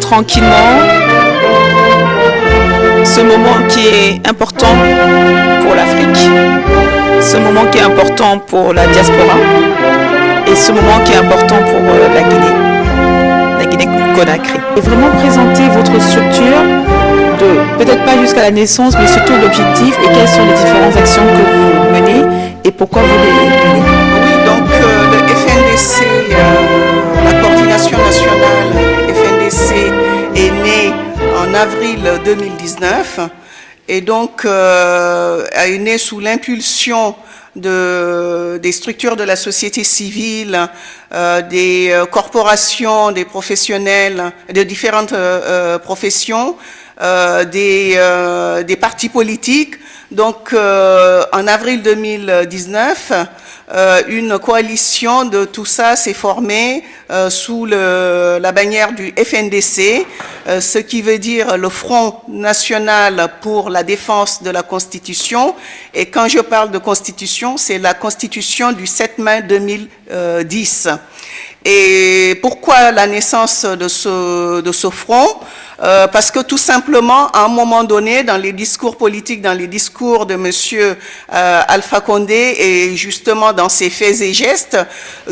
tranquillement ce moment qui est important pour l'Afrique, ce moment qui est important pour la diaspora et ce moment qui est important pour la Guinée-Conakry. Et vraiment présenter votre structure, peut-être pas jusqu'à la naissance, mais surtout l'objectif et quelles sont les différentes actions que vous menez et pourquoi vous les menez. Oui, donc le FNDC, la coordination nationale FNDC est née en avril 2019 et donc est née sous l'impulsion des structures de la société civile, des corporations, des professionnels, de différentes professions, des partis politiques. Donc, en avril 2019, une coalition de tout ça s'est formée sous la bannière du FNDC, ce qui veut dire le Front national pour la défense de la Constitution. Et quand je parle de Constitution, c'est la Constitution du 7 mai 2010. Et pourquoi la naissance de ce front? Parce que tout simplement, à un moment donné, dans les discours politiques, dans les discours de Monsieur Alpha Condé et justement dans ses faits et gestes,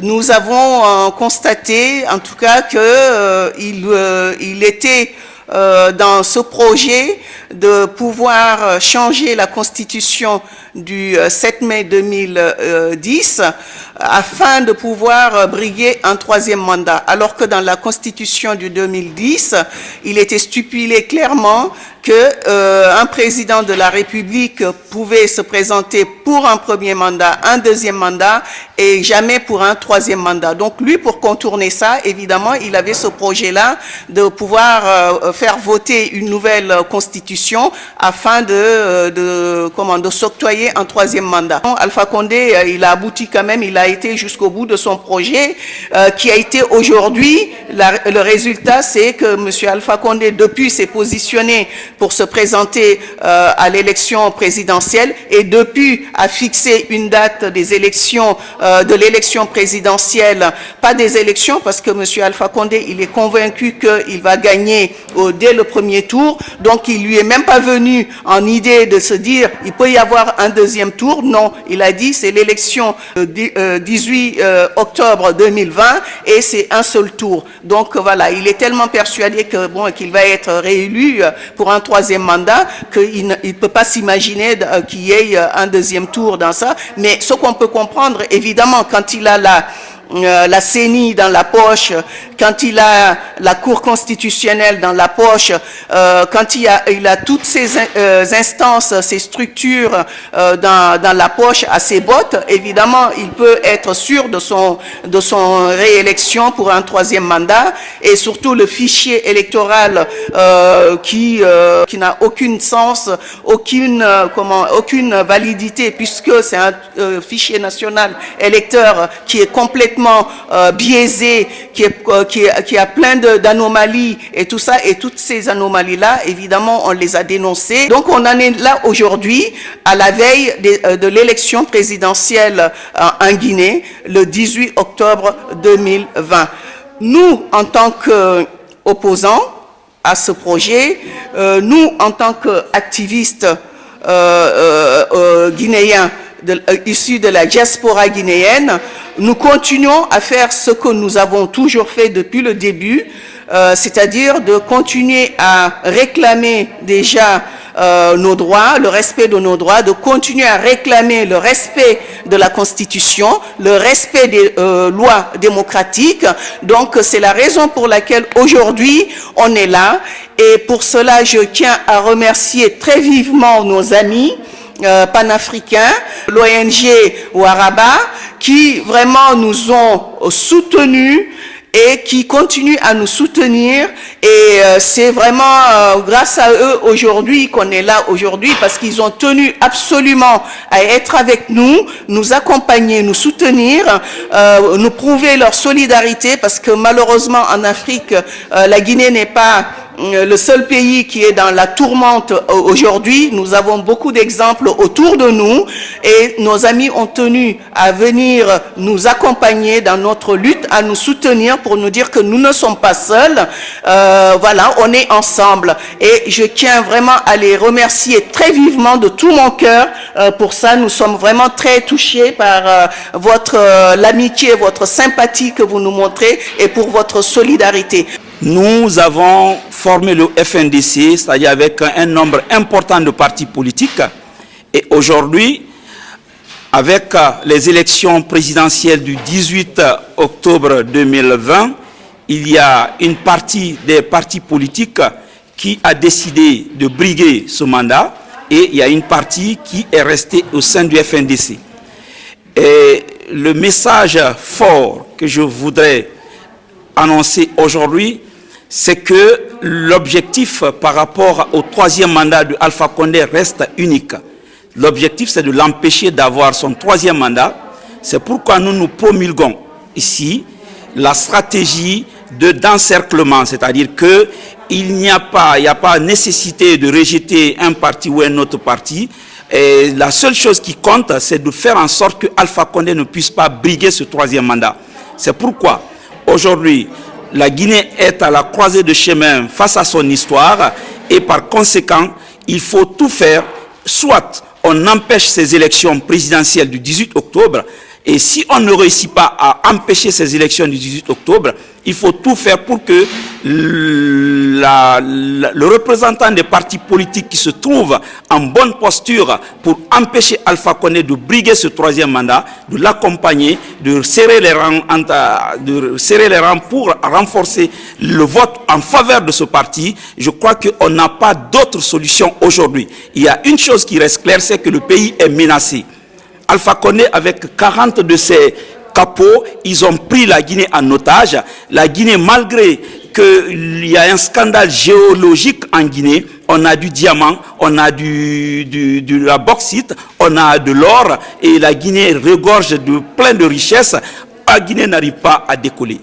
nous avons constaté, en tout cas, qu'il était dans ce projet de pouvoir changer la Constitution du 7 mai 2010 afin de pouvoir briguer un troisième mandat. Alors que dans la Constitution du 2010, il était stipulé clairement que un président de la République pouvait se présenter pour un premier mandat, un deuxième mandat et jamais pour un troisième mandat. Donc lui, pour contourner ça, évidemment, il avait ce projet-là de pouvoir faire voter une nouvelle constitution afin de s'octroyer un troisième mandat. Alpha Condé, il a abouti quand même, il a été jusqu'au bout de son projet qui a été aujourd'hui, le résultat c'est que M. Alpha Condé, depuis, s'est positionné pour se présenter à l'élection présidentielle et depuis a fixé une date des élections, de l'élection présidentielle, pas des élections parce que M. Alpha Condé, il est convaincu qu'il va gagner dès le premier tour, donc il lui est même pas venu en idée de se dire il peut y avoir un deuxième tour, non, il a dit c'est l'élection 18 octobre 2020 et c'est un seul tour. Donc voilà, il est tellement persuadé que qu'il va être réélu pour un troisième mandat qu'il ne peut pas s'imaginer qu'il y ait un deuxième tour dans ça. Mais ce qu'on peut comprendre, évidemment, quand il a la CENI dans la poche, quand il a la Cour constitutionnelle dans la poche, quand il a toutes ces instances, ces structures dans la poche, à ses bottes, évidemment, il peut être sûr de son réélection pour un troisième mandat et surtout le fichier électoral qui n'a aucun sens, aucune validité puisque c'est un fichier national électeur qui est complètement biaisé, qui a plein d'anomalies et tout ça, et toutes ces anomalies-là, évidemment, on les a dénoncées. Donc, on en est là aujourd'hui, à la veille de l'élection présidentielle en Guinée, le 18 octobre 2020. Nous, en tant qu'opposants à ce projet, nous, en tant qu'activistes guinéens, issus de la diaspora guinéenne, nous continuons à faire ce que nous avons toujours fait depuis le début, c'est-à-dire de continuer à réclamer déjà nos droits, le respect de nos droits, de continuer à réclamer le respect de la Constitution, le respect des lois démocratiques. Donc c'est la raison pour laquelle aujourd'hui on est là et pour cela je tiens à remercier très vivement nos amis panafricains, l'ONG Waraba, qui vraiment nous ont soutenus et qui continuent à nous soutenir. Et c'est vraiment grâce à eux aujourd'hui qu'on est là aujourd'hui, parce qu'ils ont tenu absolument à être avec nous, nous accompagner, nous soutenir, nous prouver leur solidarité, parce que malheureusement en Afrique, la Guinée n'est pas le seul pays qui est dans la tourmente aujourd'hui. Nous avons beaucoup d'exemples autour de nous et nos amis ont tenu à venir nous accompagner dans notre lutte, à nous soutenir pour nous dire que nous ne sommes pas seuls. Voilà, on est ensemble. Et je tiens vraiment à les remercier très vivement de tout mon cœur pour ça. Nous sommes vraiment très touchés par l'amitié, votre sympathie que vous nous montrez et pour votre solidarité. Nous avons formé le FNDC, c'est-à-dire avec un nombre important de partis politiques. Et aujourd'hui, avec les élections présidentielles du 18 octobre 2020, il y a une partie des partis politiques qui a décidé de briguer ce mandat et il y a une partie qui est restée au sein du FNDC. Et le message fort que je voudrais annoncer aujourd'hui, c'est que l'objectif par rapport au troisième mandat de Alpha Condé reste unique. L'objectif, c'est de l'empêcher d'avoir son troisième mandat. C'est pourquoi nous nous promulguons ici la stratégie d'encerclement, c'est-à-dire qu'il n'y a pas nécessité de rejeter un parti ou un autre parti. Et la seule chose qui compte, c'est de faire en sorte que Alpha Condé ne puisse pas briguer ce troisième mandat. C'est pourquoi aujourd'hui, la Guinée est à la croisée de chemin face à son histoire et par conséquent, il faut tout faire, soit on empêche ces élections présidentielles du 18 octobre et si on ne réussit pas à empêcher ces élections du 18 octobre, il faut tout faire pour que le représentant des partis politiques qui se trouvent en bonne posture pour empêcher Alpha Condé de briguer ce troisième mandat, de l'accompagner, de serrer les rangs pour renforcer le vote en faveur de ce parti. Je crois qu'on n'a pas d'autre solution aujourd'hui. Il y a une chose qui reste claire, c'est que le pays est menacé. Alpha Condé, avec 40 de ses capots, ils ont pris la Guinée en otage. La Guinée, malgré qu'il y a un scandale géologique en Guinée, on a du diamant, on a de la bauxite, on a de l'or, et la Guinée regorge de plein de richesses. La Guinée n'arrive pas à décoller.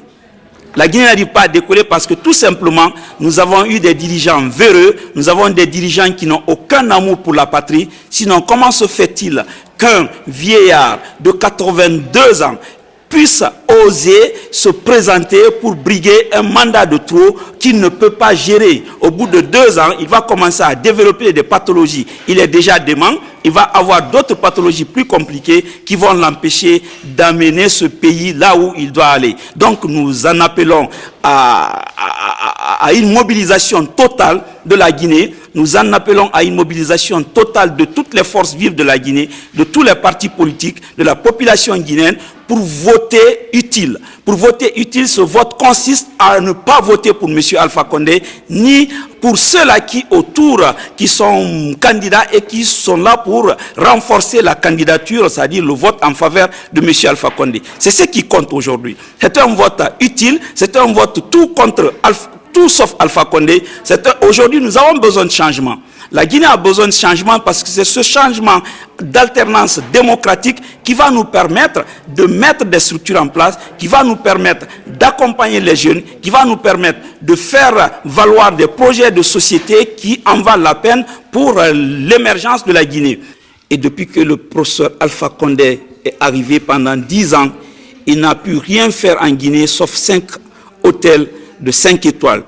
La Guinée n'arrive pas à décoller parce que tout simplement, nous avons eu des dirigeants véreux, nous avons des dirigeants qui n'ont aucun amour pour la patrie. Sinon, comment se fait-il qu'un vieillard de 82 ans puisse oser se présenter pour briguer un mandat de trop qu'il ne peut pas gérer? Au bout de 2 ans, il va commencer à développer des pathologies. Il est déjà dément, il va avoir d'autres pathologies plus compliquées qui vont l'empêcher d'amener ce pays là où il doit aller. Donc nous en appelons à une mobilisation totale de la Guinée. Nous en appelons à une mobilisation totale de toutes les forces vives de la Guinée, de tous les partis politiques, de la population guinéenne pour voter utile. Pour voter utile, ce vote consiste à ne pas voter pour M. Alpha Condé, ni pour ceux-là qui sont candidats et qui sont là pour renforcer la candidature, c'est-à-dire le vote en faveur de M. Alpha Condé. C'est ce qui compte aujourd'hui. C'est un vote utile, c'est un vote tout sauf Alpha Condé. Aujourd'hui, nous avons besoin de changement. La Guinée a besoin de changement parce que c'est ce changement d'alternance démocratique qui va nous permettre de mettre des structures en place, qui va nous permettre d'accompagner les jeunes, qui va nous permettre de faire valoir des projets de société qui en valent la peine pour l'émergence de la Guinée. Et depuis que le professeur Alpha Condé est arrivé pendant 10 ans, il n'a pu rien faire en Guinée sauf 5 hôtels de 5 étoiles.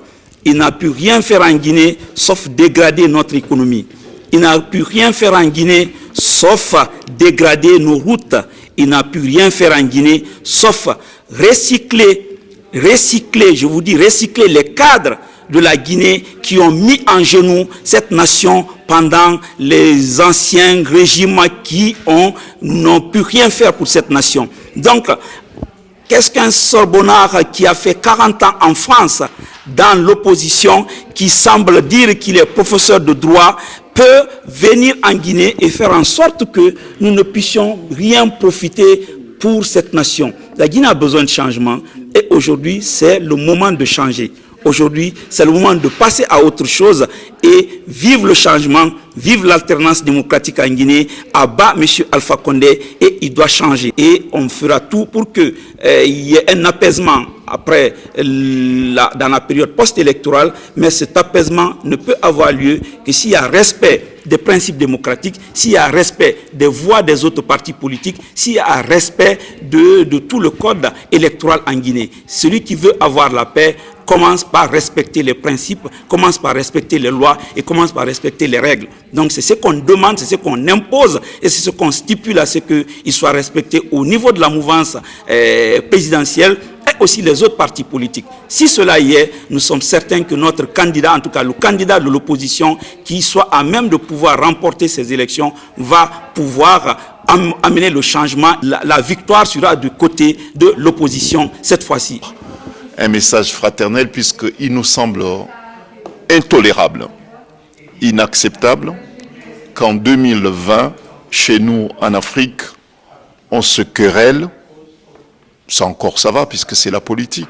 Il n'a pu rien faire en Guinée sauf dégrader notre économie. Il n'a pu rien faire en Guinée sauf dégrader nos routes. Il n'a pu rien faire en Guinée sauf recycler, je vous dis recycler les cadres de la Guinée qui ont mis en genoux cette nation pendant les anciens régimes qui n'ont pu rien faire pour cette nation. Donc, qu'est-ce qu'un Sorbonnard qui a fait 40 ans en France dans l'opposition, qui semble dire qu'il est professeur de droit, peut venir en Guinée et faire en sorte que nous ne puissions rien profiter pour cette nation? La Guinée a besoin de changement et aujourd'hui c'est le moment de changer. Aujourd'hui, c'est le moment de passer à autre chose et vivre le changement, vivre l'alternance démocratique en Guinée. À bas M. Alpha Condé, et il doit changer. Et on fera tout pour qu'il y ait un apaisement après, dans la période post-électorale, mais cet apaisement ne peut avoir lieu que s'il y a respect des principes démocratiques, s'il y a respect des voix des autres partis politiques, s'il y a respect de tout le code électoral en Guinée. Celui qui veut avoir la paix commence par respecter les principes, commence par respecter les lois et commence par respecter les règles. Donc c'est ce qu'on demande, c'est ce qu'on impose et c'est ce qu'on stipule à ce qu'il soit respecté au niveau de la mouvance présidentielle et aussi les autres partis politiques. Si cela y est, nous sommes certains que notre candidat, en tout cas le candidat de l'opposition, qui soit à même de pouvoir remporter ces élections, va pouvoir amener le changement. La victoire sera du côté de l'opposition cette fois-ci. Un message fraternel puisqu'il nous semble intolérable, inacceptable qu'en 2020, chez nous en Afrique, on se querelle, ça encore ça va puisque c'est la politique,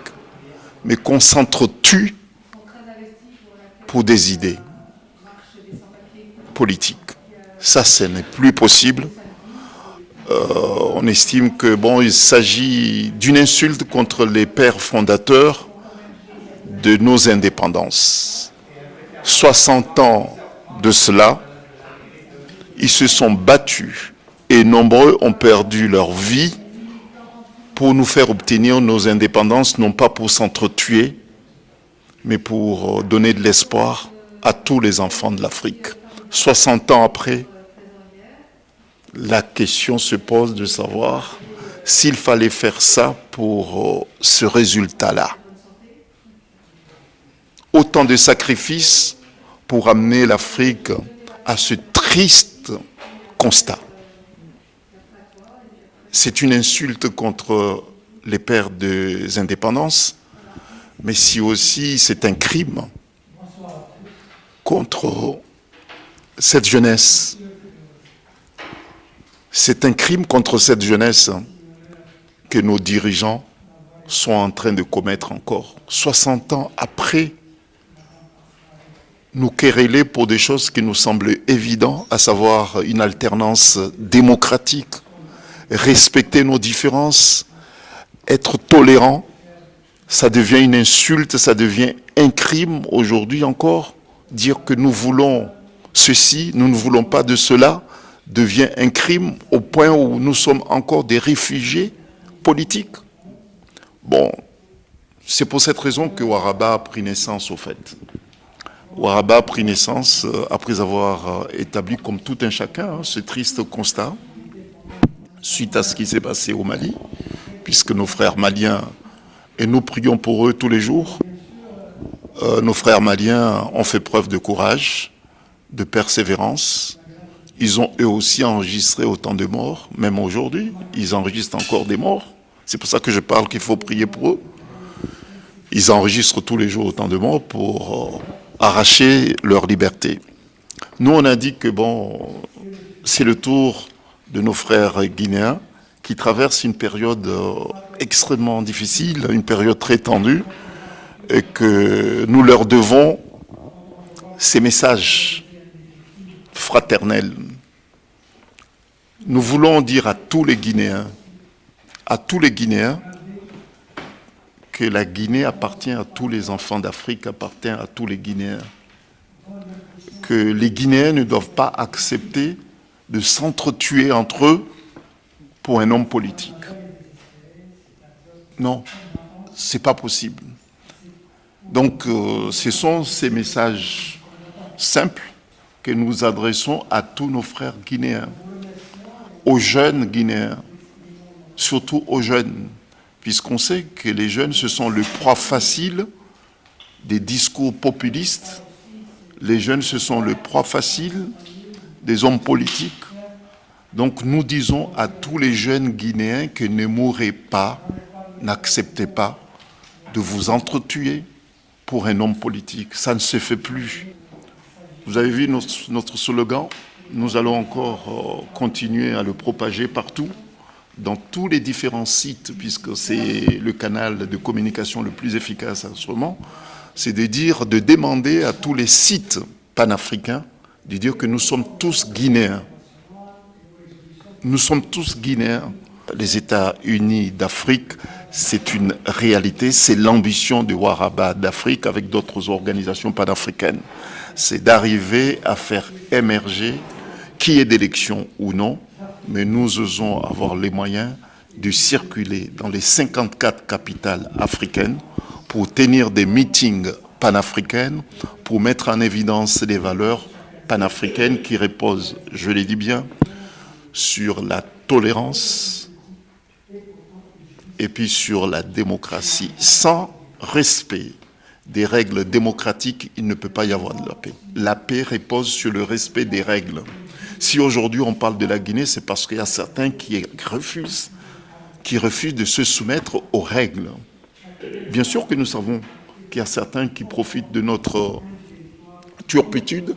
mais qu'on s'entretue pour des idées politiques. Ça, ce n'est plus possible. On estime que bon, il s'agit d'une insulte contre les pères fondateurs de nos indépendances. 60 ans de cela, ils se sont battus et nombreux ont perdu leur vie pour nous faire obtenir nos indépendances, non pas pour s'entretuer, mais pour donner de l'espoir à tous les enfants de l'Afrique. 60 ans après, la question se pose de savoir s'il fallait faire ça pour ce résultat-là. Autant de sacrifices pour amener l'Afrique à ce triste constat. C'est une insulte contre les pères des indépendances, mais si aussi c'est un crime contre cette jeunesse. C'est un crime contre cette jeunesse que nos dirigeants sont en train de commettre encore. 60 ans après, nous quereller pour des choses qui nous semblent évidentes, à savoir une alternance démocratique, respecter nos différences, être tolérant, ça devient une insulte, ça devient un crime aujourd'hui encore. Dire que nous voulons ceci, nous ne voulons pas de cela, devient un crime au point où nous sommes encore des réfugiés politiques. Bon, c'est pour cette raison que Waraba a pris naissance au fait. Waraba a pris naissance après avoir établi comme tout un chacun ce triste constat suite à ce qui s'est passé au Mali, puisque nos frères maliens, et nous prions pour eux tous les jours, nos frères maliens ont fait preuve de courage, de persévérance. Ils ont eux aussi enregistré autant de morts, même aujourd'hui, ils enregistrent encore des morts. C'est pour ça que je parle qu'il faut prier pour eux. Ils enregistrent tous les jours autant de morts pour arracher leur liberté. Nous, on a dit que bon, c'est le tour de nos frères guinéens qui traversent une période extrêmement difficile, une période très tendue, et que nous leur devons ces messages fraternels. Nous voulons dire à tous les Guinéens, que la Guinée appartient à tous les enfants d'Afrique, appartient à tous les Guinéens. Que les Guinéens ne doivent pas accepter de s'entretuer entre eux pour un homme politique. Non, c'est pas possible. Donc, ce sont ces messages simples que nous adressons à tous nos frères guinéens, aux jeunes guinéens, surtout aux jeunes, puisqu'on sait que les jeunes, ce sont le proie facile des discours populistes. Les jeunes, ce sont le proie facile des hommes politiques. Donc, nous disons à tous les jeunes Guinéens que ne mourrez pas, n'acceptez pas de vous entretuer pour un homme politique. Ça ne se fait plus. Vous avez vu notre slogan, nous allons encore continuer à le propager partout, dans tous les différents sites, puisque c'est le canal de communication le plus efficace en ce moment. c'est de demander à tous les sites panafricains de dire que nous sommes tous Guinéens. Nous sommes tous Guinéens. Les États-Unis d'Afrique, c'est une réalité, c'est l'ambition du Waraba d'Afrique avec d'autres organisations panafricaines. C'est d'arriver à faire émerger, qu'il y ait d'élections ou non, mais nous osons avoir les moyens de circuler dans les 54 capitales africaines pour tenir des meetings panafricaines, pour mettre en évidence des valeurs panafricaines qui reposent, je l'ai dit bien, sur la tolérance et puis sur la démocratie. Sans respect des règles démocratiques, il ne peut pas y avoir de la paix. La paix repose sur le respect des règles. Si aujourd'hui on parle de la Guinée, c'est parce qu'il y a certains qui refusent de se soumettre aux règles. Bien sûr que nous savons qu'il y a certains qui profitent de notre turpitude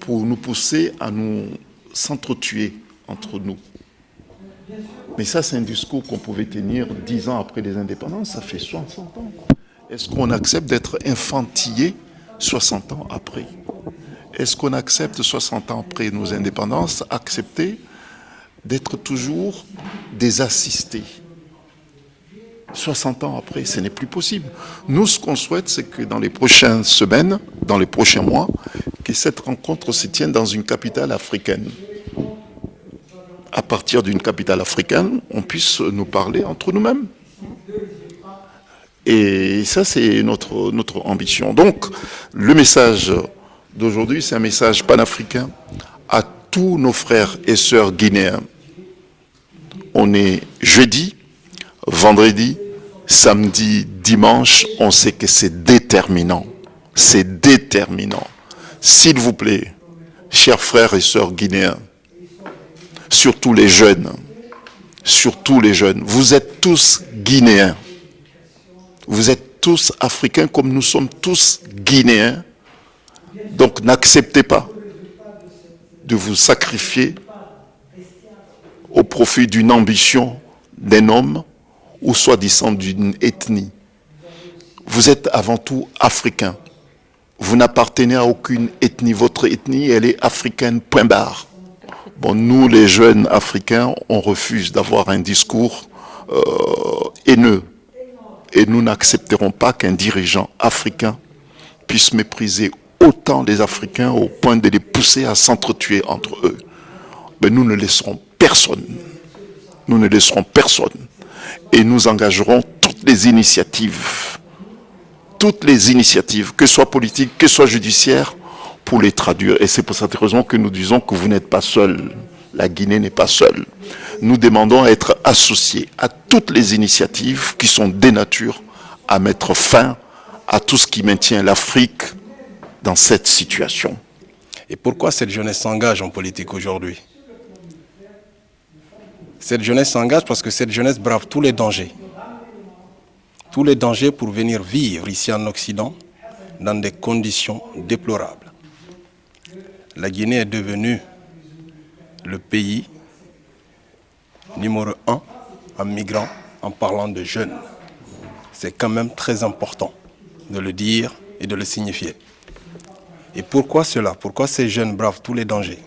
pour nous pousser à nous s'entretuer entre nous. Mais ça, c'est un discours qu'on pouvait tenir 10 ans après les indépendances, ça fait 60 ans. Est-ce qu'on accepte d'être infantillé 60 ans après? Est-ce qu'on accepte 60 ans après nos indépendances, accepter d'être toujours des assistés? 60 ans après, ce n'est plus possible. Nous, ce qu'on souhaite, c'est que dans les prochaines semaines, dans les prochains mois, que cette rencontre se tienne dans une capitale africaine. À partir d'une capitale africaine, on puisse nous parler entre nous-mêmes. Et ça, c'est notre ambition. Donc, le message d'aujourd'hui, c'est un message panafricain à tous nos frères et sœurs guinéens. On est jeudi, vendredi, samedi, dimanche, on sait que c'est déterminant. C'est déterminant. S'il vous plaît, chers frères et sœurs guinéens, surtout les jeunes, vous êtes tous Guinéens. Vous êtes tous Africains comme nous sommes tous Guinéens. Donc n'acceptez pas de vous sacrifier au profit d'une ambition d'un homme ou soi-disant d'une ethnie. Vous êtes avant tout Africains. Vous n'appartenez à aucune ethnie. Votre ethnie, elle est africaine, point barre. Bon, nous, les jeunes Africains, on refuse d'avoir un discours haineux. Et nous n'accepterons pas qu'un dirigeant africain puisse mépriser autant les Africains au point de les pousser à s'entretuer entre eux. Mais nous ne laisserons personne. Nous ne laisserons personne. Et nous engagerons toutes les initiatives, que ce soit politiques, que ce soit judiciaires, pour les traduire. Et c'est pour cette raison que nous disons que vous n'êtes pas seul. La Guinée n'est pas seule. Nous demandons à être associés à toutes les initiatives qui sont des natures à mettre fin à tout ce qui maintient l'Afrique dans cette situation. Et pourquoi cette jeunesse s'engage en politique aujourd'hui? Cette jeunesse s'engage parce que cette jeunesse brave tous les dangers. Tous les dangers pour venir vivre ici en Occident dans des conditions déplorables. La Guinée est devenue le pays numéro 1 en migrants en parlant de jeunes. C'est quand même très important de le dire et de le signifier. Et pourquoi cela? Pourquoi ces jeunes bravent tous les dangers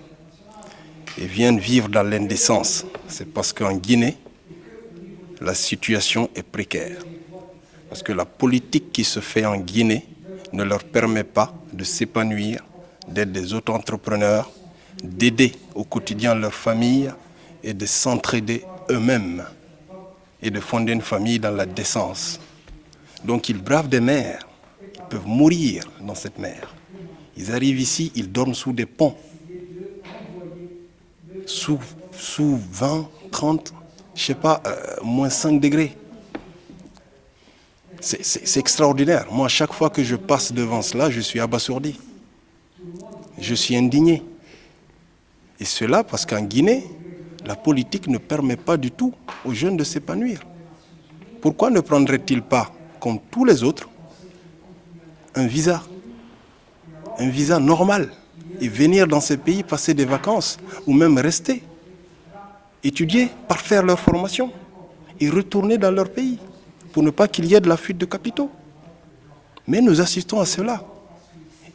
et viennent vivre dans l'indécence? C'est parce qu'en Guinée, la situation est précaire. Parce que la politique qui se fait en Guinée ne leur permet pas de s'épanouir, d'être des auto-entrepreneurs, d'aider au quotidien leur famille et de s'entraider eux-mêmes et de fonder une famille dans la décence. Donc ils bravent des mers, ils peuvent mourir dans cette mer. Ils arrivent ici, ils dorment sous des ponts, sous 20, 30, je sais pas, moins 5 degrés. C'est extraordinaire. Moi, chaque fois que je passe devant cela, je suis abasourdi. Je suis indigné. Et cela parce qu'en Guinée, la politique ne permet pas du tout aux jeunes de s'épanouir. Pourquoi ne prendraient-ils pas, comme tous les autres, un visa normal, et venir dans ces pays passer des vacances, ou même rester, étudier, parfaire leur formation, et retourner dans leur pays, pour ne pas qu'il y ait de la fuite de capitaux. Mais nous assistons à cela.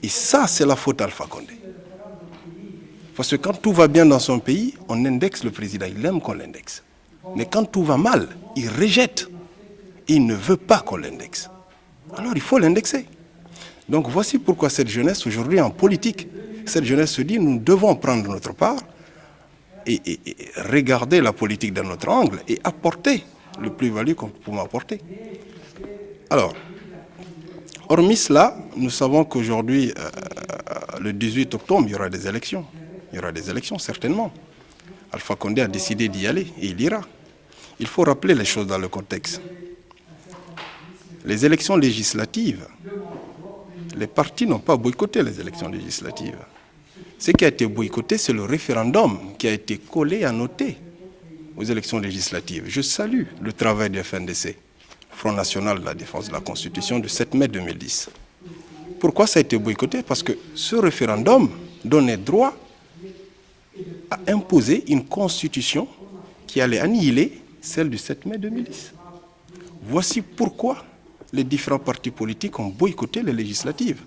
Et ça, c'est la faute d'Alpha Condé. Parce que quand tout va bien dans son pays, on indexe le président, il aime qu'on l'indexe. Mais quand tout va mal, il rejette. Il ne veut pas qu'on l'indexe. Alors il faut l'indexer. Donc voici pourquoi cette jeunesse aujourd'hui en politique, cette jeunesse se dit nous devons prendre notre part et regarder la politique dans notre angle et apporter le plus-value qu'on peut apporter. Alors, hormis cela, nous savons qu'aujourd'hui, le 18 octobre, il y aura des élections. Il y aura des élections, certainement. Alpha Condé a décidé d'y aller et il ira. Il faut rappeler les choses dans le contexte. Les élections législatives, les partis n'ont pas boycotté les élections législatives. Ce qui a été boycotté, c'est le référendum qui a été collé, annoté aux élections législatives. Je salue le travail du FNDC, Front National de la Défense de la Constitution, du 7 mai 2010. Pourquoi ça a été boycotté? Parce que ce référendum donnait droit à imposer une constitution qui allait annihiler celle du 7 mai 2010. Voici pourquoi les différents partis politiques ont boycotté les législatives.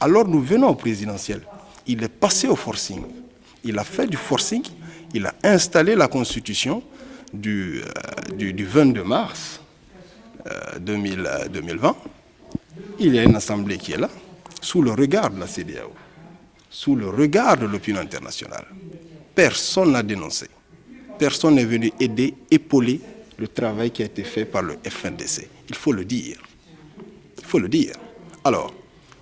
Alors nous venons au présidentiel. Il est passé au forcing. Il a fait du forcing. Il a installé la constitution du 22 mars 2020. Il y a une assemblée qui est là, sous le regard de la CEDEAO, sous le regard de l'opinion internationale. Personne n'a dénoncé. Personne n'est venu aider, épauler le travail qui a été fait par le FNDC. Il faut le dire. Il faut le dire. Alors,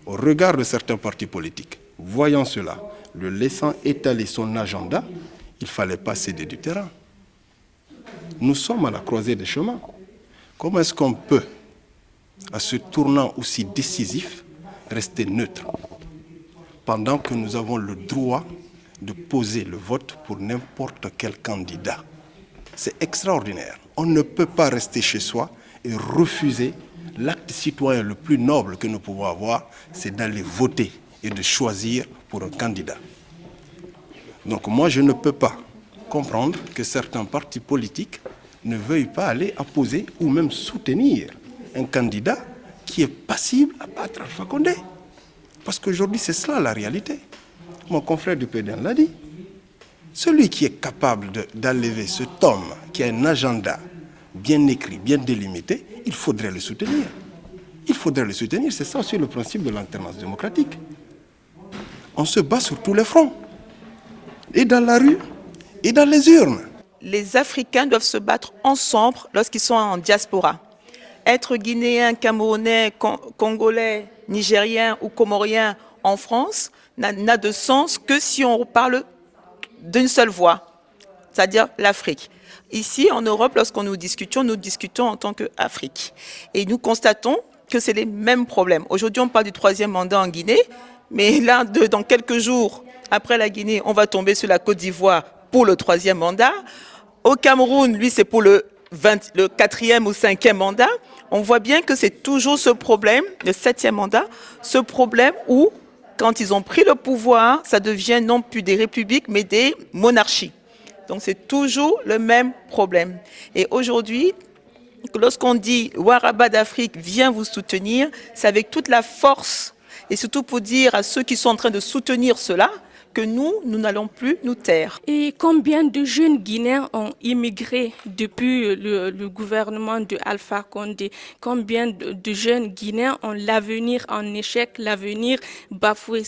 au regard de certains partis politiques, voyant cela, le laissant étaler son agenda, il ne fallait pas céder du terrain. Nous sommes à la croisée des chemins. Comment est-ce qu'on peut, à ce tournant aussi décisif, rester neutre pendant que nous avons le droit de poser le vote pour n'importe quel candidat? C'est extraordinaire. On ne peut pas rester chez soi et refuser l'acte citoyen le plus noble que nous pouvons avoir, c'est d'aller voter et de choisir pour un candidat. Donc moi, je ne peux pas comprendre que certains partis politiques ne veuillent pas aller apposer ou même soutenir un candidat qui est passible à battre Alpha Condé. Parce qu'aujourd'hui, c'est cela la réalité. Mon confrère du PDN l'a dit. Celui qui est capable d'enlever cet homme qui a un agenda bien écrit, bien délimité, il faudrait le soutenir. Il faudrait le soutenir, c'est ça aussi le principe de l'alternance démocratique. On se bat sur tous les fronts, et dans la rue, et dans les urnes. Les Africains doivent se battre ensemble lorsqu'ils sont en diaspora. Être Guinéen, Camerounais, Congolais, Nigérien ou Comorien en France n'a de sens que si on parle d'une seule voix, c'est-à-dire l'Afrique. Ici, en Europe, lorsqu'on nous discutons en tant qu'Afrique. Et nous constatons que c'est les mêmes problèmes. Aujourd'hui, on parle du 3e mandat en Guinée, mais là, dans quelques jours, après la Guinée, on va tomber sur la Côte d'Ivoire pour le 3e mandat. Au Cameroun, lui, c'est pour le 4e ou 5e mandat. On voit bien que c'est toujours ce problème, le 7e mandat, ce problème où, quand ils ont pris le pouvoir, ça devient non plus des républiques, mais des monarchies. Donc c'est toujours le même problème. Et aujourd'hui, lorsqu'on dit « Waraba d'Afrique vient vous soutenir », c'est avec toute la force, et surtout pour dire à ceux qui sont en train de soutenir cela, que nous n'allons plus nous taire. Et combien de jeunes Guinéens ont immigré depuis le gouvernement de Alpha Condé? Combien de jeunes Guinéens ont l'avenir en échec, l'avenir bafoué?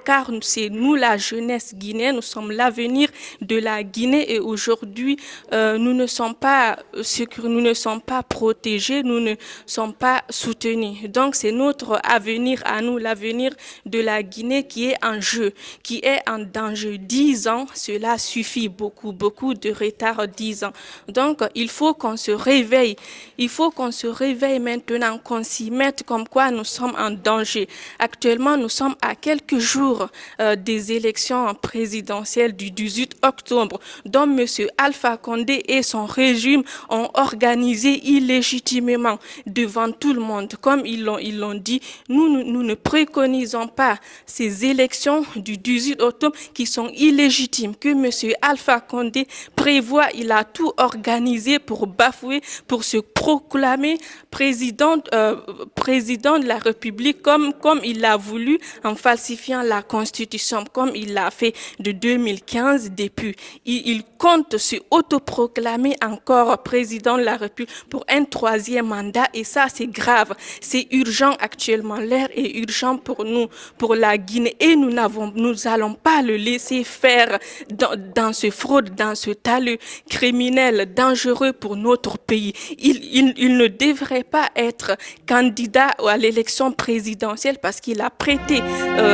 Car c'est nous, la jeunesse guinéenne, nous sommes l'avenir de la Guinée et aujourd'hui, nous ne sommes pas sûrs, nous ne sommes pas protégés, nous ne sommes pas soutenus. Donc c'est notre avenir à nous, l'avenir de la Guinée qui est en jeu, qui est en danger. 10 ans, cela suffit, beaucoup de retard, 10 ans. Donc, il faut qu'on se réveille. Il faut qu'on se réveille maintenant, qu'on s'y mette comme quoi nous sommes en danger. Actuellement, nous sommes à quelques jours des élections présidentielles du 18 octobre, dont M. Alpha Condé et son régime ont organisé illégitimement devant tout le monde. Comme ils l'ont dit, nous ne préconisons pas ces élections du 18 octobre référendums qui sont illégitimes, que M. Alpha Condé prévoit, il a tout organisé pour bafouer, pour se proclamer président de la République comme il l'a voulu en falsifiant la Constitution, comme il l'a fait de 2015 depuis. Il compte se autoproclamer encore président de la République pour un 3e mandat et ça c'est grave, c'est urgent actuellement, l'heure est urgente pour nous, pour la Guinée et nous allons pas le laisser faire dans ce fraude, dans ce talus criminel dangereux pour notre pays. Il ne devrait pas être candidat à l'élection présidentielle parce qu'il a prêté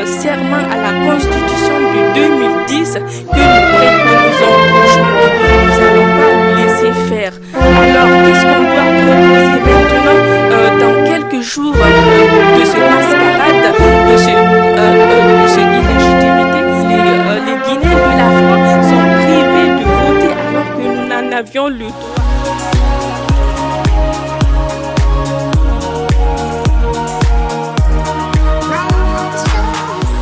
serment à la Constitution de 2010 que nous préconisons aujourd'hui. Nous n'allons pas le laisser faire. Alors, qu'est-ce qu'on doit proposer maintenant dans quelques jours de ce mascarade, de ce illégitimité? Les Guinéens de la France sont privés de voter alors que nous n'en avions le droit.